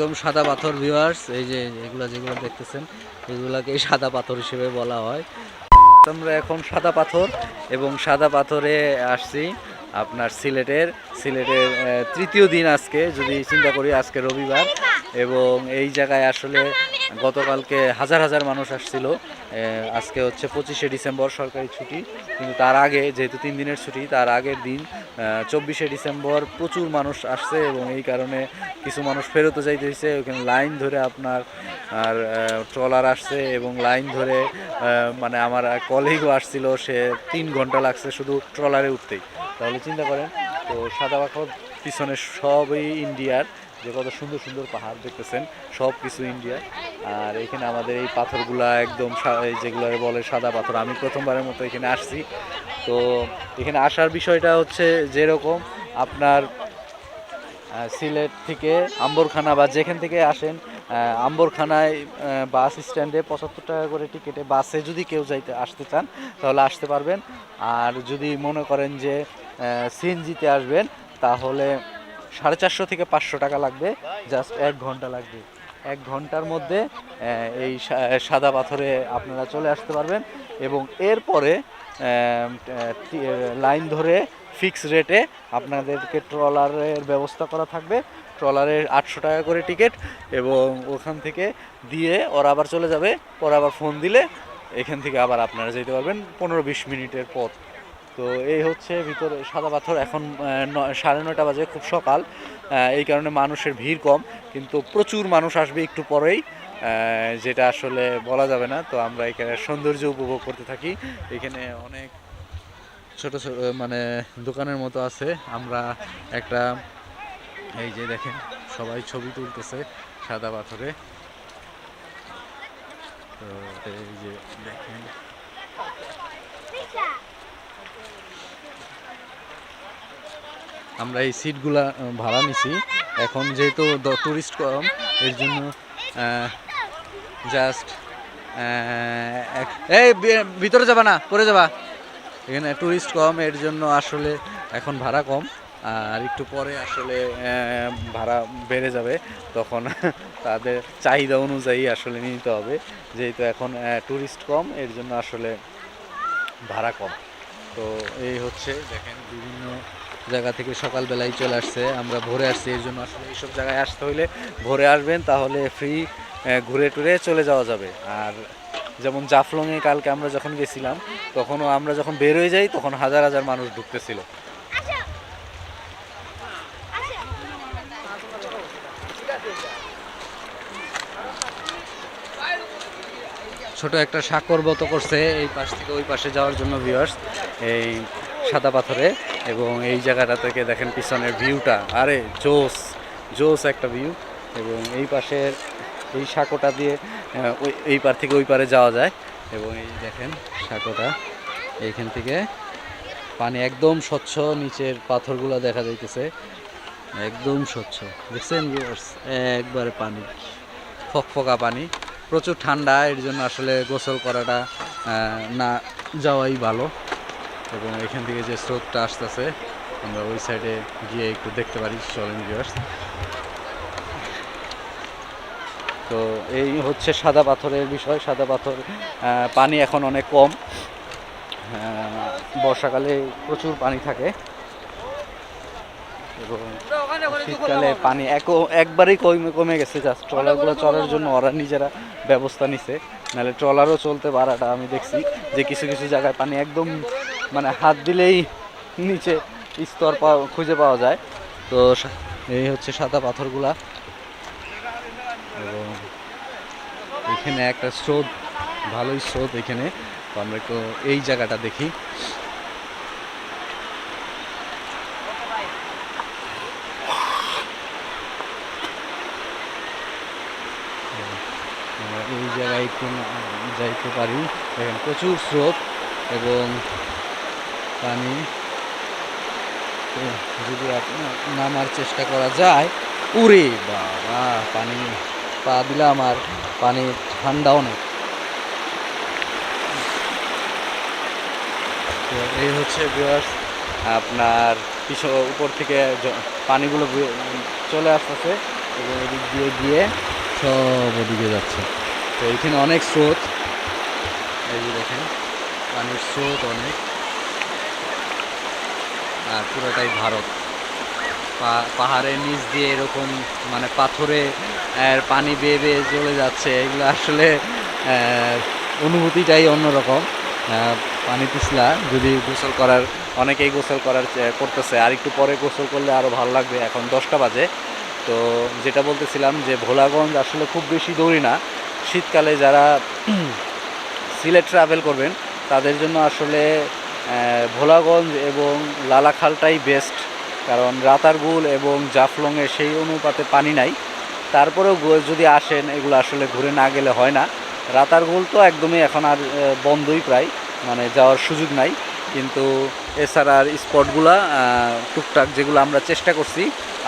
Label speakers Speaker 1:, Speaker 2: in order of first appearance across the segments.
Speaker 1: একদম সাদা পাথর ভিউয়ার্স, এই যে যেগুলো দেখতেছেন এগুলাকে সাদা পাথর হিসেবে বলা হয়। আমরা এখন সাদা পাথর এবং সাদা পাথরে আসছি আপনার সিলেটের তৃতীয় দিন আজকে, যদি চিন্তা করি আজকে রবিবার, এবং এই জায়গায় আসলে গতকালকে হাজার হাজার মানুষ আসছিল। আজকে হচ্ছে 25শে ডিসেম্বর, সরকারি ছুটি, কিন্তু তার আগে যেহেতু 3 দিনের ছুটি, তার আগের দিন 24শে ডিসেম্বর প্রচুর মানুষ আসছে এবং এই কারণে কিছু মানুষ ফেরতও যাইতে হয়েছে। ওখানে লাইন ধরে আপনার আর ট্রলার আসছে এবং লাইন ধরে মানে আমার কলিগও আসছিল, সে 3 ঘন্টা লাগছে শুধু ট্রলারে উঠতেই। তাহলে চিন্তা করেন। তো সাদা পাথর পিছনে সবই ইন্ডিয়ার, যে কত সুন্দর সুন্দর পাহাড় দেখতেছেন, সব কিছু ইন্ডিয়া। আর এখানে আমাদের এই পাথরগুলা একদম যেগুলো বলে সাদা পাথর, আমি প্রথমবারের মতো এখানে আসছি। তো এখানে আসার বিষয়টা হচ্ছে, যেরকম আপনার সিলেট থেকে আম্বরখানা বা যেখান থেকে আসেন, আম্বরখানায় বাস স্ট্যান্ডে 75 টাকা করে টিকিটে বাসে যদি কেউ আসতে চান তাহলে আসতে পারবেন। আর যদি মনে করেন যে সিএনজিতে আসবেন তাহলে 450 থেকে 500 টাকা লাগবে, জাস্ট 1 ঘন্টা লাগবে। 1 ঘন্টার মধ্যে এই সাদা পাথরে আপনারা চলে আসতে পারবেন। এবং এরপরে লাইন ধরে ফিক্স রেটে আপনাদেরকে ট্রলারের ব্যবস্থা করা থাকবে। ট্রলারের 800 টাকা করে টিকিট, এবং ওখান থেকে দিয়ে ওরা আবার চলে যাবে। ওরা আবার ফোন দিলে এখান থেকে আবার আপনারা যেতে পারবেন 15-20 মিনিটের পথ। তো এই হচ্ছে ভিতরে সাদা পাথর। এখন 9:30 বাজে, খুব সকাল, এই কারণে মানুষের ভিড় কম, কিন্তু প্রচুর মানুষ আসবে একটু পরেই, যেটা আসলে বলা যাবে না। তো আমরা এখানে সৌন্দর্য উপভোগ করতে থাকি। এখানে অনেক ছোট ছোট মানে দোকানের মতো আছে। আমরা একটা, এই যে দেখেন সবাই ছবি তুলতেছে সাদা পাথরে। তো এই যে দেখেন, আমরা এই সিটগুলা ভাড়া নিছি। এখন যেহেতু টুরিস্ট কম, এর জন্য জাস্ট এই ভিতরে যাবা না, পরে যাবা। এখানে টুরিস্ট কম, এর জন্য আসলে এখন ভাড়া কম। আর একটু পরে আসলে ভাড়া বেড়ে যাবে, তখন তাদের চাহিদা অনুযায়ী আসলে নিতে হবে। যেহেতু এখন টুরিস্ট কম, এর জন্য আসলে ভাড়া কম। তো এই হচ্ছে দেখেন, বিভিন্ন জায়গা থেকে সকালবেলায় চলে আসছে। আমরা ভোরে আসছি, এর জন্য আসলে এইসব জায়গায় আসতে হলে ভোরে আসবেন, তাহলে ফ্রি ঘুরে টুরে চলে যাওয়া যাবে। আর যেমন জাফলংয়ে কালকে আমরা যখন গেছিলাম, তখনও আমরা যখন বের হয়ে যাই তখন হাজার হাজার মানুষ ঢুকতেছিল। ছোট একটা সাঁকর মতো করছে এই পাশ থেকে ওই পাশে যাওয়ার জন্য ভিউয়ার্স, এই সাদা পাথরে। এবং এই জায়গাটা থেকে দেখেন পিছনের ভিউটা, আরে জোস জোস একটা ভিউ। এবং এই পাশের এই সাঁকোটা দিয়ে এই পার থেকে ওই পারে যাওয়া যায়। এবং এই দেখেন সাঁকোটা, এইখান থেকে পানি একদম স্বচ্ছ, নিচের পাথরগুলো দেখা যাইতেছে একদম স্বচ্ছ, দেখছেন ভিউয়ার্স, একবারে পানি ফকফকা পানি, প্রচুর ঠান্ডা। এর জন্য আসলে গোসল করাটা না যাওয়াই ভালো। এবং এখান থেকে যে স্রোতটা আসতেছে, আমরা ওই সাইডে গিয়ে একটু দেখতে পারি, চলেন ভিউয়ার্স। তো এই হচ্ছে সাদা পাথরের বিষয়। সাদা পাথর পানি এখন অনেক কম, বর্ষাকালে প্রচুর পানি থাকে, এবং শীতকালে পানি একবারেই কমে গেছে। জাস্ট ট্রলারগুলো চলার জন্য ওরা নিজেরা ব্যবস্থা নিছে, নাহলে ট্রলারও চলতে পারাটা আমি দেখছি যে কিছু কিছু জায়গায় পানি একদম মানে হাত দিলেই নিচে স্তর খুঁজে পাওয়া যায়। তো এই হচ্ছে সাদা পাথরগুলা। এবং এখানে একটা স্রোত, ভালোই স্রোত এখানে। তো আমরা একটু এই জায়গাটা দেখি। আমরা এই জায়গায় একটু যাইতে পারি, দেখেন প্রচুর স্রোত এবং পানি। যদি নামার চেষ্টা করা যায়, উড়ে বাবা পানি পা দিলাম, আর পানি ঠান্ডা অনেক। তো এই হচ্ছে ভিউয়ার্স, আপনার উপর থেকে পানিগুলো চলে আসতেছে এবং এদিক দিয়ে গিয়ে সব ওদিকে যাচ্ছে। তো এইখানে অনেক স্রোত, এই যে দেখেন পানির স্রোত অনেক, আর পুরোটাই ভারত। পাহাড়ের নিচ দিয়ে এরকম মানে পাথরে পানি বেয়ে বেয়ে চলে যাচ্ছে, এগুলো আসলে অনুভূতিটাই অন্যরকম। পানি পিছলা যদি গোসল করার, অনেকেই গোসল করতেছে, আর একটু পরে গোসল করলে আরও ভালো লাগবে। এখন 10টা বাজে। তো যেটা বলতেছিলাম যে ভোলাগঞ্জ আসলে খুব বেশি দৌড়ি না। শীতকালে যারা সিলেট ট্রাভেল করবেন তাদের জন্য আসলে ভোলাগঞ্জ এবং লালাখালটাই বেস্ট, কারণ রাতারগুল এবং জাফলংয়ে সেই অনুপাতে পানি নাই। তারপরেও যদি আসেন, এগুলো আসলে ঘুরে না গেলে হয় না। রাতারগুল তো একদমই এখন আর বন্ধই প্রায়, মানে যাওয়ার সুযোগ নাই। কিন্তু এছাড়া আর স্পটগুলা টুকটাক যেগুলো আমরা চেষ্টা করছি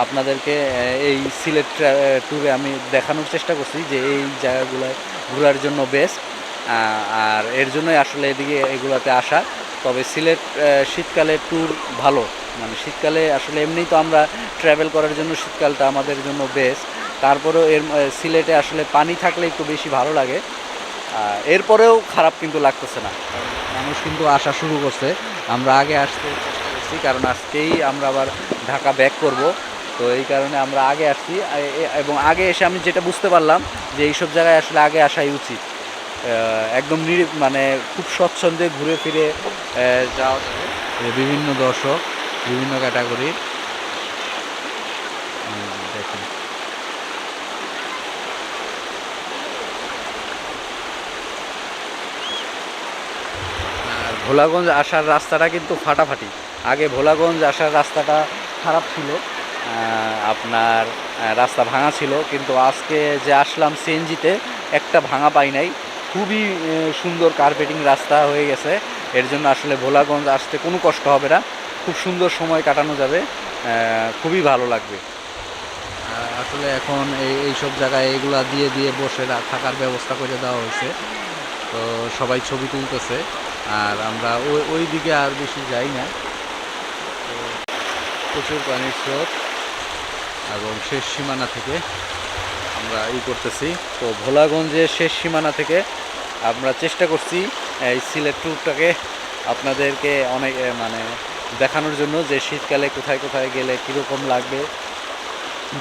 Speaker 1: আপনাদেরকে এই সিলেট ট্যুরে আমি দেখানোর চেষ্টা করছি যে এই জায়গাগুলোয় ঘোরার জন্য বেস্ট, আর এর জন্যই আসলে এগুলোতে আসা। তবে সিলেট শীতকালে ট্যুর ভালো, মানে শীতকালে আসলে এমনিই তো আমরা ট্রাভেল করার জন্য শীতকালটা আমাদের জন্য বেস্ট। তারপরেও সিলেটে আসলে পানি থাকলে একটু বেশি ভালো লাগে, এরপরেও খারাপ কিন্তু লাগতেছে না। মানুষ কিন্তু আসা শুরু করছে। আমরা আগে আসতে চেষ্টা করছি, কারণ আজকেই আমরা আবার ঢাকা ব্যাক করব। তো এই কারণে আমরা আগে আসছি, এবং আগে এসে আমি যেটা বুঝতে পারলাম যে এইসব জায়গায় আসলে আগে আসাই উচিত। একদম মানে খুব স্বচ্ছন্দে ঘুরে ফিরে যাওয়া যাবে। বিভিন্ন দর্শক, বিভিন্ন ক্যাটাগরি দেখুন। আর ভোলাগঞ্জ আসার রাস্তাটা কিন্তু ফাটাফাটি। আগে ভোলাগঞ্জ আসার রাস্তাটা খারাপ ছিল, আপনার রাস্তা ভাঙা ছিল, কিন্তু আজকে যে আসলাম সিএনজিতে একটা ভাঙা পাই নাই। খুবই সুন্দর কার্পেটিং রাস্তা হয়ে গেছে। এর জন্য আসলে ভোলাগঞ্জ আসতে কোনো কষ্ট হবে না, খুব সুন্দর সময় কাটানো যাবে, খুবই ভালো লাগবে। আসলে এখন এইসব জায়গায় এগুলা দিয়ে দিয়ে বসে থাকার ব্যবস্থা করে দেওয়া হয়েছে। তো সবাই ছবি তুলতেছে, আর আমরা ওই দিকে আর বেশি যাই না। তো প্রচুর পানির স্রোত, এবং শেষ সীমানা থেকে আমরা করতেছি। তো ভোলাগঞ্জের শেষ সীমানা থেকে আমরা চেষ্টা করছি এই সিলেট ট্যুরটাকে আপনাদেরকে অনেক মানে দেখানোর জন্য, যে শীতকালে কোথায় কোথায় গেলে কীরকম লাগবে,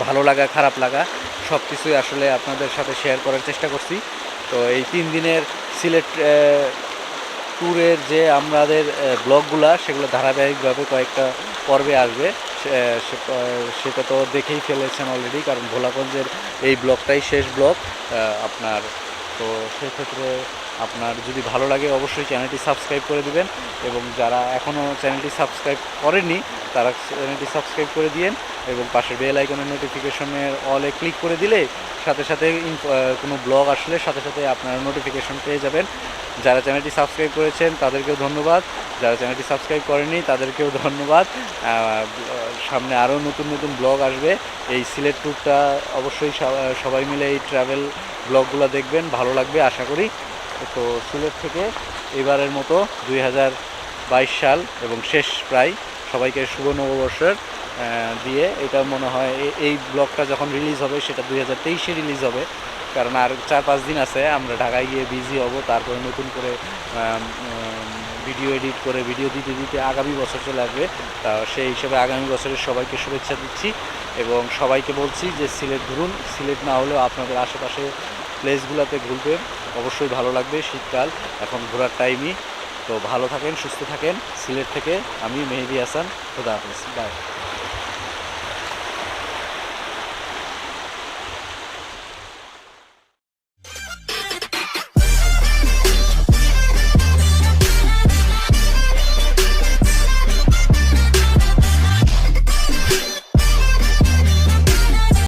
Speaker 1: ভালো লাগা খারাপ লাগা সব কিছুই আসলে আপনাদের সাথে শেয়ার করার চেষ্টা করছি। তো এই 3 দিনের সিলেট ট্যুরের যে আমাদের ব্লগগুলা, সেগুলো ধারাবাহিকভাবে কয়েকটা পর্বে আসবে। সেটা তো দেখেই ফেলেছেন অলরেডি, কারণ ভোলাগঞ্জের এই ব্লগটাই শেষ ব্লগ আপনার। তো সেক্ষেত্রে আপনার যদি ভালো লাগে অবশ্যই চ্যানেলটি সাবস্ক্রাইব করে দিবেন, এবং যারা এখনও চ্যানেলটি সাবস্ক্রাইব করেননি তারা চ্যানেলটি সাবস্ক্রাইব করে দিয়েন, এবং পাশের বেল আইকনের নোটিফিকেশনের অলে ক্লিক করে দিলে সাথে সাথে কোনো ব্লগ আসলে সাথে সাথে আপনারা নোটিফিকেশন পেয়ে যাবেন। যারা চ্যানেলটি সাবস্ক্রাইব করেছেন তাদেরকেও ধন্যবাদ, যারা চ্যানেলটি সাবস্ক্রাইব করেনি তাদেরকেও ধন্যবাদ। সামনে আরও নতুন নতুন ব্লগ আসবে। এই সিলেট ট্যুরটা অবশ্যই সবাই মিলে এই ট্রাভেল ব্লগগুলো দেখবেন, ভালো লাগবে আশা করি। তো সিলেট থেকে এবারের মতো 2022 সাল এবং শেষ প্রায়, সবাইকে শুভ নববর্ষের দিয়ে, এটা মনে হয় এই ব্লগটা যখন রিলিজ হবে সেটা 2023-এ রিলিজ হবে, কারণ আর 4-5 দিন আছে, আমরা ঢাকায় গিয়ে বিজি হব। তারপরে নতুন করে ভিডিও এডিট করে ভিডিও দিতে দিতে আগামী বছর চলে আসবে। তা সেই হিসেবে আগামী বছরের সবাইকে শুভেচ্ছা দিচ্ছি, এবং সবাইকে বলছি যে সিলেট ঘুরুন। সিলেট না হলেও আপনাদের আশেপাশে প্লেসগুলোতে ঘুরবেন, অবশ্যই ভালো লাগবে। শীতকাল এখন ঘোরার টাইমই। তো ভালো থাকেন, সুস্থ থাকেন। সিলেট থেকে আমি মেহেদি হাসান, খোদা হাফেজ, বাই।